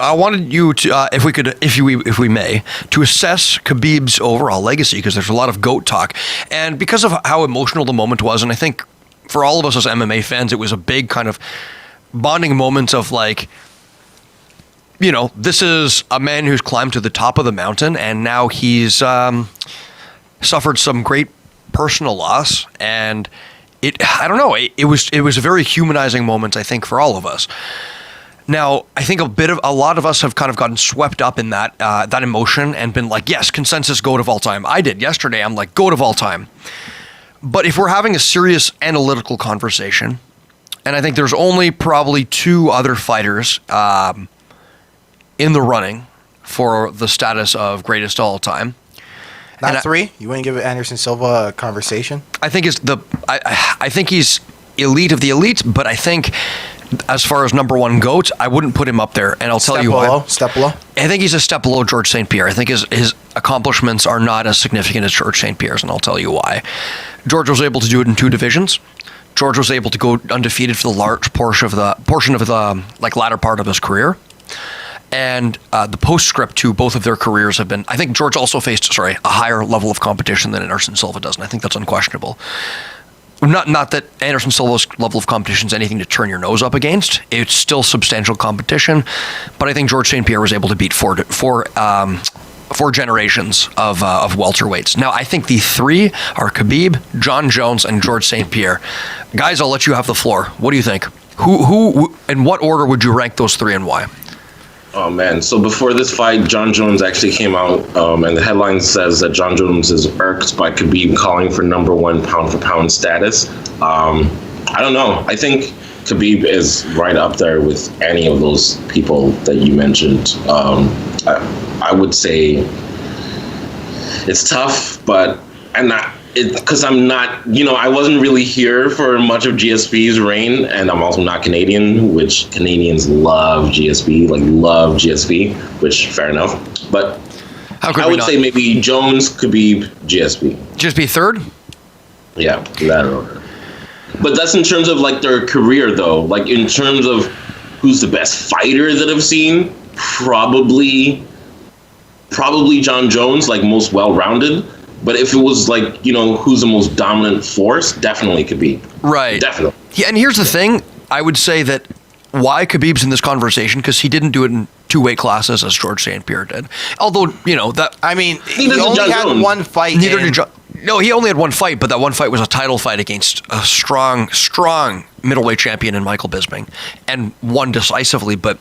I wanted you to, if we may, to assess Khabib's overall legacy, because there's a lot of GOAT talk, and because of how emotional the moment was, and I think for all of us as MMA fans, it was a big kind of bonding moment of like, you know, this is a man who's climbed to the top of the mountain, and now he's suffered some great personal loss, and I don't know, it was a very humanizing moment, I think, for all of us. Now, I think a lot of us have kind of gotten swept up in that emotion and been like, yes, consensus GOAT of all time. I did yesterday. I'm like, GOAT of all time. But if we're having a serious analytical conversation, and I think there's only probably two other fighters in the running for the status of greatest of all time. Not three? You wouldn't give Anderson Silva a conversation? I think I think he's elite of the elite, but I think as far as number one GOAT, I wouldn't put him up there, and I'll tell you why. Step below? I think he's a step below George St. Pierre. I think his accomplishments are not as significant as George St. Pierre's, and I'll tell you why. George was able to do it in two divisions. George was able to go undefeated for the large portion of the like latter part of his career. And the postscript to both of their careers have been, I think George also faced, a higher level of competition than Anderson Silva does, and I think that's unquestionable. Not that Anderson Silva's level of competition is anything to turn your nose up against. It's still substantial competition, but I think George St. Pierre was able to beat four generations of welterweights. Now, I think the three are Khabib, John Jones, and George St. Pierre. Guys, I'll let you have the floor. What do you think? Who in what order would you rank those three, and why? Oh, man. So before this fight, John Jones actually came out, and the headline says that John Jones is irked by Khabib calling for number one pound-for-pound status. I don't know. I think Khabib is right up there with any of those people that you mentioned. I would say it's tough, but because I'm not, I wasn't really here for much of GSP's reign, and I'm also not Canadian, which Canadians love GSP, which fair enough. But I would say maybe Jones, Khabib, GSP. GSP third? Yeah, that order. But that's in terms of like their career, though. Like in terms of who's the best fighter that I've seen, probably John Jones, like most well-rounded. But if it was like, who's the most dominant force, definitely Khabib. Right. Definitely. Yeah, and here's the thing. I would say that why Khabib's in this conversation, because he didn't do it in two weight classes as George St. Pierre did. Although, that... I mean, he only had one fight. No, he only had one fight, but that one fight was a title fight against a strong middleweight champion in Michael Bisping, and won decisively, but...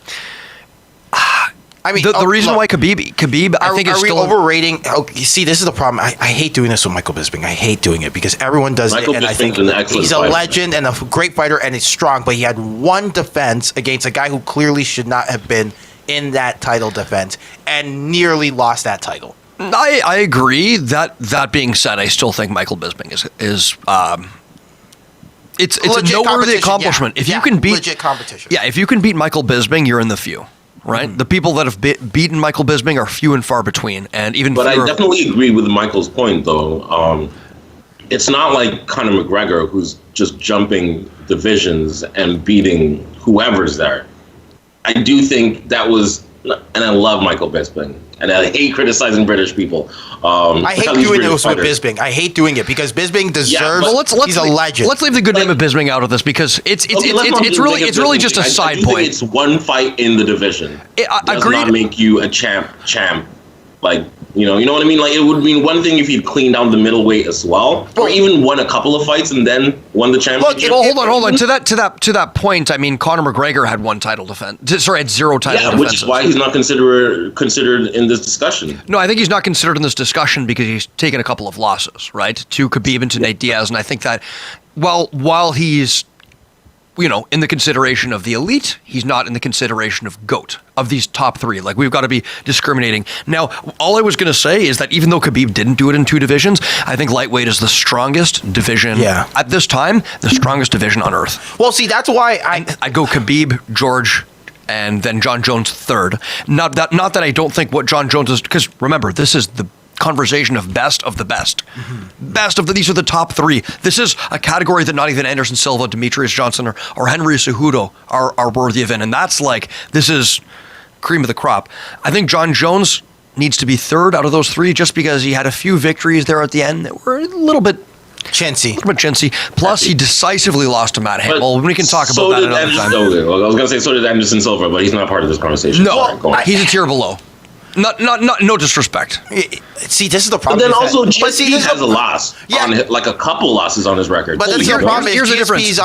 I mean, the reason why Khabib, I think, is still... Are we overrating... Oh, you see, this is the problem. I hate doing this with Michael Bisping. I hate doing it because everyone does it, and I think he's a legend and a great fighter, and he's strong, but he had one defense against a guy who clearly should not have been in that title defense, and nearly lost that title. I agree. That being said, I still think Michael Bisping is it's a noteworthy accomplishment. Yeah. If you can beat legit competition. Yeah, if you can beat Michael Bisping, you're in the few. Right, the people that have beaten Michael Bisping are few and far between, and even. But I definitely agree with Michael's point, though. It's not like Conor McGregor, who's just jumping divisions and beating whoever's there. I do think that was, and I love Michael Bisping, and I hate criticizing British people. I hate doing this with Bisping. I hate doing it because Bisping deserves. He's a legend. Let's leave the good name of Bisping out of this because it's really just a side point. It's one fight in the division. Does not make you a champ. Like, you know what I mean? Like, it would mean one thing if he'd cleaned down the middleweight as well, or even won a couple of fights and then won the championship. Well, hold on. To that point, I mean, Conor McGregor had one title defense. Sorry, had zero title defenses. Which is why he's not considered in this discussion. No, I think he's not considered in this discussion because he's taken a couple of losses, right, to Khabib and to Nate Diaz, and I think that while he's in the consideration of the elite, he's not in the consideration of GOAT, of these top three. Like, we've got to be discriminating. Now, all I was going to say is that even though Khabib didn't do it in two divisions, I think lightweight is the strongest division at this time, the strongest division on earth. Well, see, that's why I'd go Khabib, George, and then John Jones third. Not that I don't think what John Jones is, because remember, this is the conversation of best of the best. These are the top three. This is a category that not even Anderson Silva, Demetrius Johnson, or Henry Cejudo are worthy of in. And that's like, this is cream of the crop. I think John Jones needs to be third out of those three just because he had a few victories there at the end that were a little bit chintzy. Plus, he decisively lost to Matt Hamill. We can talk about that another time. I was going to say so did Anderson Silva, but he's not part of this conversation. No, he's a tier below. No disrespect. See, this is the problem. But then also, GSP has a loss. Like a couple losses on his record. But that's the problem. Here's the difference.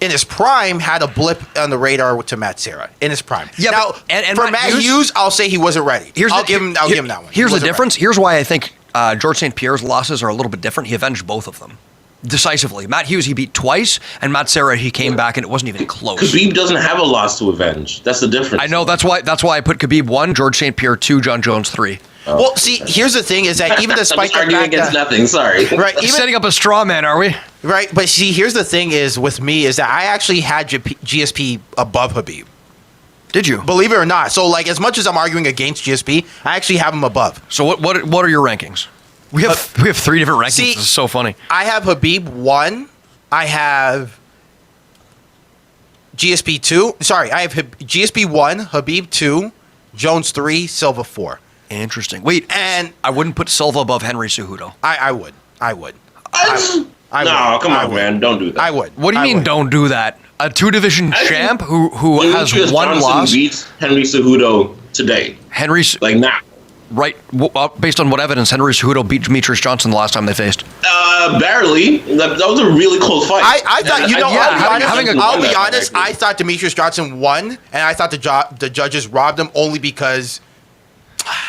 In his prime, had a blip on the radar to Matt Serra. In his prime. Yeah, now, and for Matt Hughes, I'll say he wasn't ready. I'll give him that one. Here's the difference. Ready. Here's why I think George St. Pierre's losses are a little bit different. He avenged both of them decisively. Matt Hughes, he beat twice, and Matt Serra, he came back and it wasn't even close. Khabib doesn't have a loss to avenge. That's the difference. I know. That's why I put Khabib 1, George St. Pierre 2, John Jones 3. Oh. Well, see, here's the thing: is that even despite I'm arguing against nothing. Sorry. Right. Even, setting up a straw man, are we? Right. But see, here's the thing: is with me is that I actually had GSP above Khabib. Did you? Believe it or not. So, like, as much as I'm arguing against GSP, I actually have him above. So, what are your rankings? We have three different rankings. See, this is so funny. I have Khabib 1. I have GSP 2. Sorry, I have GSP 1, Khabib 2, Jones 3, Silva 4. Interesting. Wait, and I wouldn't put Silva above Henry Cejudo. I would. No, come on, man. Don't do that. I would. What do you mean don't do that? A two-division champ who has one loss beats Henry Cejudo today. Like now. Right. Based on what evidence? Henry Cejudo beat Demetrius Johnson the last time they faced? Barely. That was a really close fight. I thought, I'll be honest, I thought Demetrius Johnson won, and I thought the judges robbed him only because...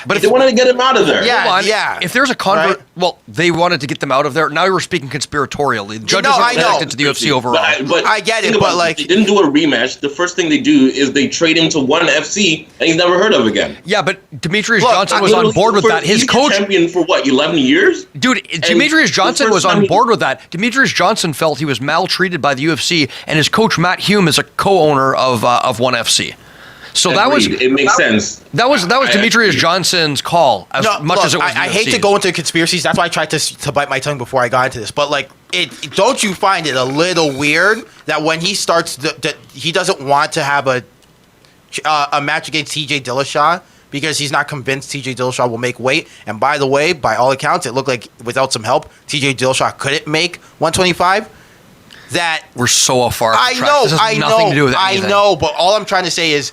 But if they wanted to get him out of there. Yeah. If there's a convert... Right? Well, they wanted to get them out of there. Now you were speaking conspiratorially. The judges are connected to the UFC overall. But I get it, but like... They didn't do a rematch. The first thing they do is they trade him to ONE FC, and he's never heard of again. Yeah, but Demetrius Johnson was on board with that. His coach... champion for what, 11 years? Dude, Demetrius Johnson was on board with that. Demetrius Johnson felt he was maltreated by the UFC, and his coach, Matt Hume, is a co-owner of ONE FC. So it makes sense. That was Demetrius Johnson's call as much as it was. I hate to go into conspiracies. That's why I tried to bite my tongue before I got into this. But like, don't you find it a little weird that when he starts, he doesn't want to have a match against TJ Dillashaw because he's not convinced TJ Dillashaw will make weight. And by the way, by all accounts, it looked like without some help, TJ Dillashaw couldn't make 125. That we're so far. I know. This has nothing to do with anything. I know, but all I'm trying to say is,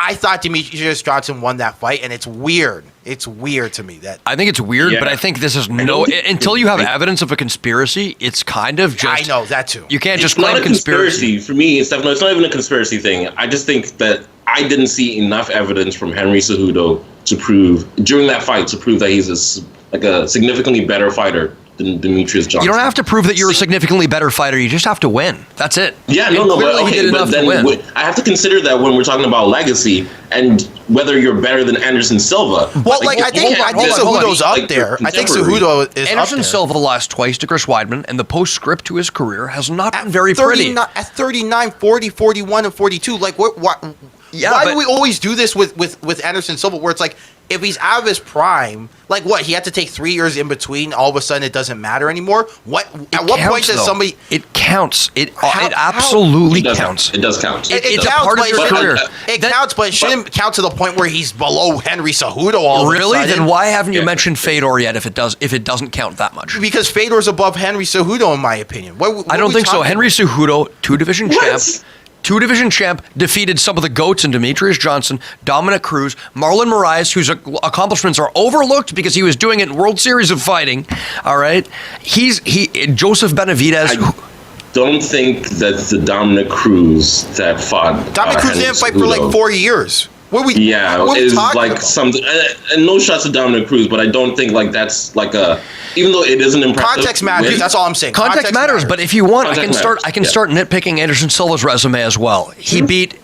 I thought Demetrius Johnson won that fight, and it's weird. It's weird to me that I think it's weird, but I think this is until you have evidence of a conspiracy. It's kind of just. I know that too. You can't just claim not a conspiracy. For me, Stefano, it's not even a conspiracy thing. I just think that I didn't see enough evidence from Henry Cejudo to prove during that fight that he's a significantly better fighter than Demetrius Johnson. You don't have to prove that you're a significantly better fighter. You just have to win. That's it. Yeah, but then I have to consider that when we're talking about legacy and whether you're better than Anderson Silva. Well, I think Cejudo's up there. I think Cejudo is Anderson up there. Silva lost twice to Chris Weidman, and the postscript to his career has not been very pretty. At 39, 40, 41, and 42, like why do we always do this with Anderson Silva, where it's like, if he's out of his prime, like what, he had to take 3 years in between, all of a sudden it doesn't matter anymore? At what point does somebody... It counts. It absolutely counts. It does count. It's a part of his career. It counts, but it shouldn't count to the point where he's below Henry Cejudo all of a sudden. Really? Then why haven't you mentioned Fedor yet if it doesn't count that much? Because Fedor's above Henry Cejudo, in my opinion. I don't think so. Henry Cejudo, two-division champ. Two-division champ, defeated some of the GOATs in Demetrius Johnson, Dominic Cruz, Marlon Moraes, whose accomplishments are overlooked because he was doing it in World Series of Fighting. All right, Joseph Benavidez. I don't think that's the Dominic Cruz that fought. Dominic Cruz didn't fight for like 4 years. What we it's like about? Something, and no shots at Dominic Cruz, but I don't think like that's like a. Even though it isn't impressive, context matters. That's all I'm saying. Context matters, but if you want, I can start nitpicking Anderson Silva's resume as well. He beat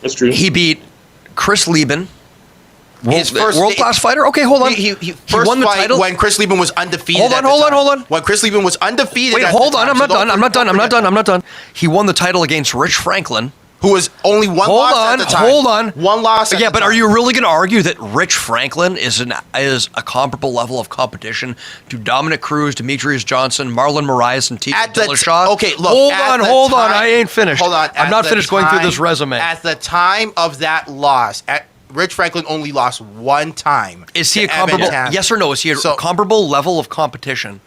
Chris Lieben, world class fighter. Okay, hold on. He won the title when Chris Lieben was undefeated. Hold on. When Chris Lieben was undefeated. Wait, hold on. I'm not done. He won the title against Rich Franklin, who was only one loss at the time. Hold on. One loss. Yeah, but are you really going to argue that Rich Franklin is a comparable level of competition to Dominic Cruz, Demetrius Johnson, Marlon Moraes, and TJ Dillashaw? Okay, look. Hold on. I ain't finished. Hold on. I'm not finished going through this resume. At the time of that loss, Rich Franklin only lost one time. Is he a to Evan comparable? Tan. Yes or no? Is he a comparable level of competition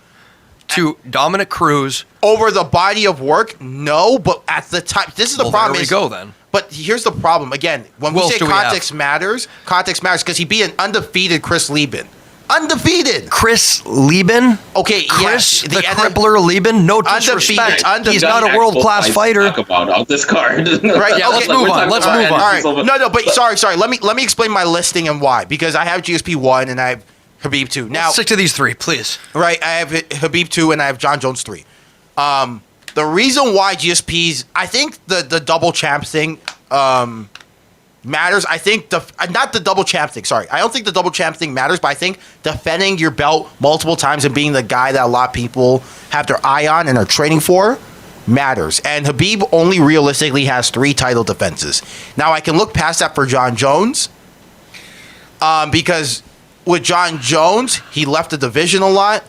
to Dominic Cruz? Over the body of work? No, but at the time, this is the problem. There we go then. But here's the problem. Again, when we say context matters because he beat an undefeated Chris Lieben. Undefeated. Chris Lieben? Okay, Chris, the crippler Lieben? No disrespect. He's not a world-class fighter. Talk about on this card. Right, yeah, let's move on. Let's move on. All right. No, but sorry. Let me explain my listing and why. Because I have GSP 1 and I have Khabib 2. Now, stick to these three, please. Right, I have Khabib 2 and I have John Jones 3. The reason why GSP's, I think the double champ thing matters. I think not the double champ thing. Sorry, I don't think the double champ thing matters. But I think defending your belt multiple times and being the guy that a lot of people have their eye on and are training for matters. And Khabib only realistically has 3 title defenses. Now I can look past that for John Jones, because with John Jones he left the division a lot.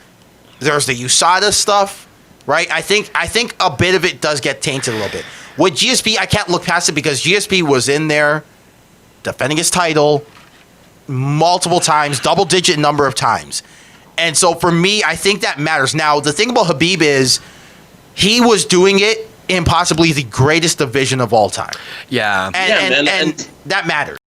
There's the USADA stuff, right? I think a bit of it does get tainted a little bit. With GSP, I can't look past it because GSP was in there defending his title multiple times, double-digit number of times. And so for me, I think that matters. Now, the thing about Khabib is he was doing it in possibly the greatest division of all time. Yeah. And that matters.